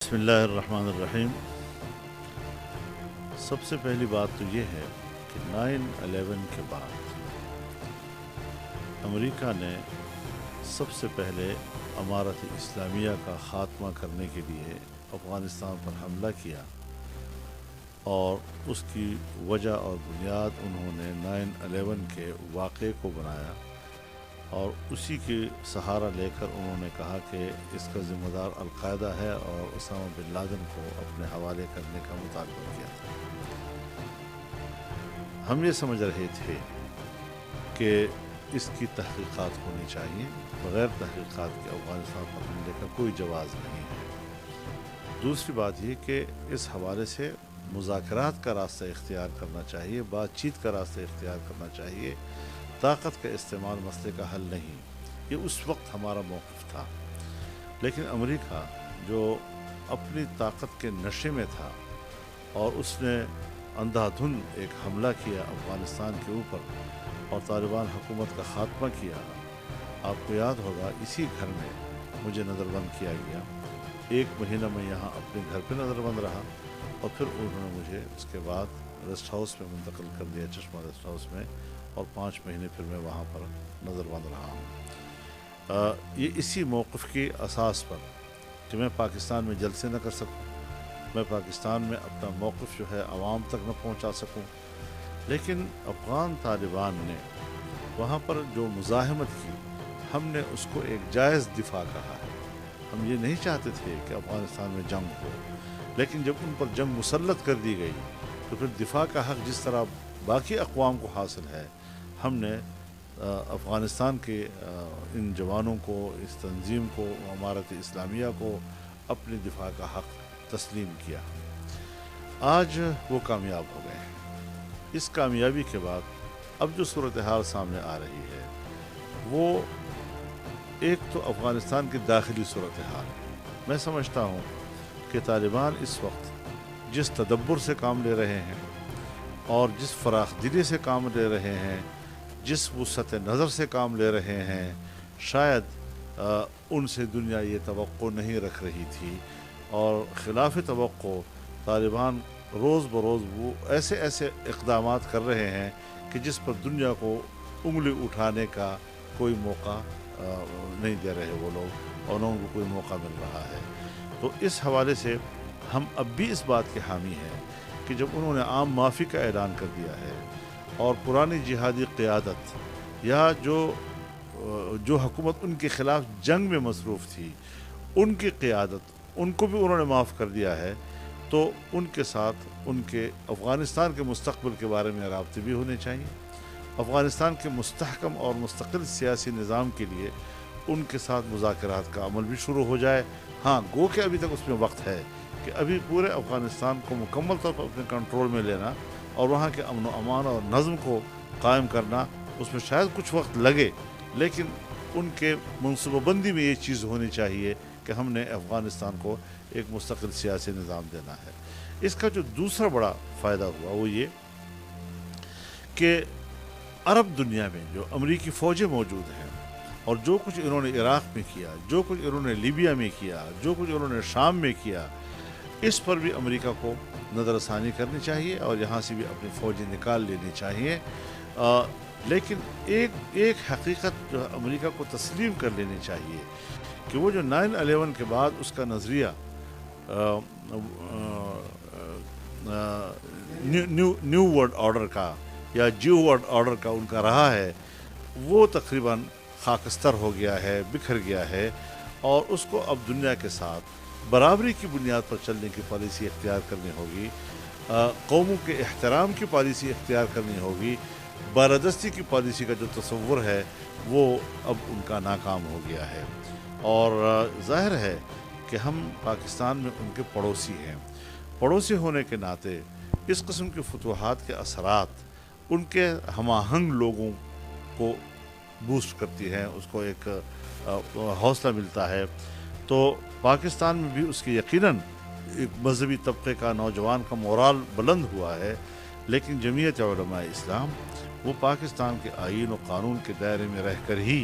بسم اللہ الرحمن الرحیم۔ سب سے پہلی بات تو یہ ہے کہ 9/11 کے بعد امریکہ نے سب سے پہلے امارت اسلامیہ کا خاتمہ کرنے کے لیے افغانستان پر حملہ کیا، اور اس کی وجہ اور بنیاد انہوں نے 9/11 کے واقعے کو بنایا، اور اسی کے سہارا لے کر انہوں نے کہا کہ اس کا ذمہ دار القاعدہ ہے، اور اسامہ بن لادن کو اپنے حوالے کرنے کا مطالبہ کیا تھا۔ ہم یہ سمجھ رہے تھے کہ اس کی تحقیقات ہونی چاہیے، بغیر تحقیقات کے افغانستان پر حملے کا کوئی جواز نہیں ہے۔ دوسری بات یہ کہ اس حوالے سے مذاکرات کا راستہ اختیار کرنا چاہیے، بات چیت کا راستہ اختیار کرنا چاہیے۔ طاقت کا استعمال مسئلے کا حل نہیں، یہ اس وقت ہمارا موقف تھا۔ لیکن امریکہ جو اپنی طاقت کے نشے میں تھا، اور اس نے اندھا دھند ایک حملہ کیا افغانستان کے اوپر اور طالبان حکومت کا خاتمہ کیا۔ آپ کو یاد ہوگا اسی گھر میں مجھے نظر بند کیا گیا، 1 مہینہ میں یہاں اپنے گھر پہ نظر بند رہا، اور پھر انہوں نے مجھے اس کے بعد ریسٹ ہاؤس میں منتقل کر دیا، چشمہ ریسٹ ہاؤس میں، اور 5 مہینے پھر میں وہاں پر نظر بند رہا ہوں۔ یہ اسی موقف کی اساس پر کہ میں پاکستان میں جلسے نہ کر سکوں، میں پاکستان میں اپنا موقف جو ہے عوام تک نہ پہنچا سکوں۔ لیکن افغان طالبان نے وہاں پر جو مزاحمت کی، ہم نے اس کو ایک جائز دفاع کہا ہے۔ ہم یہ نہیں چاہتے تھے کہ افغانستان میں جنگ ہو، لیکن جب ان پر جنگ مسلط کر دی گئی تو پھر دفاع کا حق جس طرح باقی اقوام کو حاصل ہے، ہم نے افغانستان کے ان جوانوں کو، اس تنظیم کو، امارت اسلامیہ کو اپنے دفاع کا حق تسلیم کیا۔ آج وہ کامیاب ہو گئے ہیں۔ اس کامیابی کے بعد اب جو صورتحال سامنے آ رہی ہے وہ ایک تو افغانستان کی داخلی صورتحال ہے۔ میں سمجھتا ہوں کہ طالبان اس وقت جس تدبر سے کام لے رہے ہیں، اور جس فراخ دلی سے کام لے رہے ہیں، جس وسعت نظر سے کام لے رہے ہیں، شاید ان سے دنیا یہ توقع نہیں رکھ رہی تھی، اور خلاف توقع طالبان روز بروز وہ ایسے اقدامات کر رہے ہیں کہ جس پر دنیا کو انگلی اٹھانے کا کوئی موقع نہیں دے رہے وہ لوگ، اور ان کو کوئی موقع مل رہا ہے۔ تو اس حوالے سے ہم اب بھی اس بات کے حامی ہیں کہ جب انہوں نے عام معافی کا اعلان کر دیا ہے، اور پرانی جہادی قیادت یا جو حکومت ان کے خلاف جنگ میں مصروف تھی، ان کی قیادت، ان کو بھی انہوں نے معاف کر دیا ہے، تو ان کے ساتھ ان کے افغانستان کے مستقبل کے بارے میں رابطے بھی ہونے چاہیے۔ افغانستان کے مستحکم اور مستقل سیاسی نظام کے لیے ان کے ساتھ مذاکرات کا عمل بھی شروع ہو جائے۔ ہاں، گو کہ ابھی تک اس میں وقت ہے کہ ابھی پورے افغانستان کو مکمل طور پر اپنے کنٹرول میں لینا اور وہاں کے امن و امان اور نظم کو قائم کرنا، اس میں شاید کچھ وقت لگے، لیکن ان کے منصوبہ بندی میں یہ چیز ہونی چاہیے کہ ہم نے افغانستان کو ایک مستقل سیاسی نظام دینا ہے۔ اس کا جو دوسرا بڑا فائدہ ہوا وہ یہ کہ عرب دنیا میں جو امریکی فوجیں موجود ہیں، اور جو کچھ انہوں نے عراق میں کیا، جو کچھ انہوں نے لیبیا میں کیا، جو کچھ انہوں نے شام میں کیا، اس پر بھی امریکہ کو نظر ثانی کرنی چاہیے، اور یہاں سے بھی اپنی فوجیں نکال لینی چاہیے۔ لیکن ایک حقیقت جو امریکہ کو تسلیم کر لینی چاہیے کہ وہ جو 9/11 کے بعد اس کا نظریہ نیو ورلڈ آرڈر کا یا جیو ورلڈ آرڈر کا ان کا رہا ہے، وہ تقریباً خاکستر ہو گیا ہے، بکھر گیا ہے، اور اس کو اب دنیا کے ساتھ برابری کی بنیاد پر چلنے کی پالیسی اختیار کرنی ہوگی، قوموں کے احترام کی پالیسی اختیار کرنی ہوگی۔ بالادستی کی پالیسی کا جو تصور ہے وہ اب ان کا ناکام ہو گیا ہے، اور ظاہر ہے کہ ہم پاکستان میں ان کے پڑوسی ہیں۔ پڑوسی ہونے کے ناطے اس قسم کے فتوحات کے اثرات ان کے ہم آہنگ لوگوں کو بوسٹ کرتی ہیں، اس کو ایک حوصلہ ملتا ہے۔ تو پاکستان میں بھی اس کی یقیناً ایک مذہبی طبقے کا، نوجوان کا مورال بلند ہوا ہے، لیکن جمعیت علماء اسلام وہ پاکستان کے آئین و قانون کے دائرے میں رہ کر ہی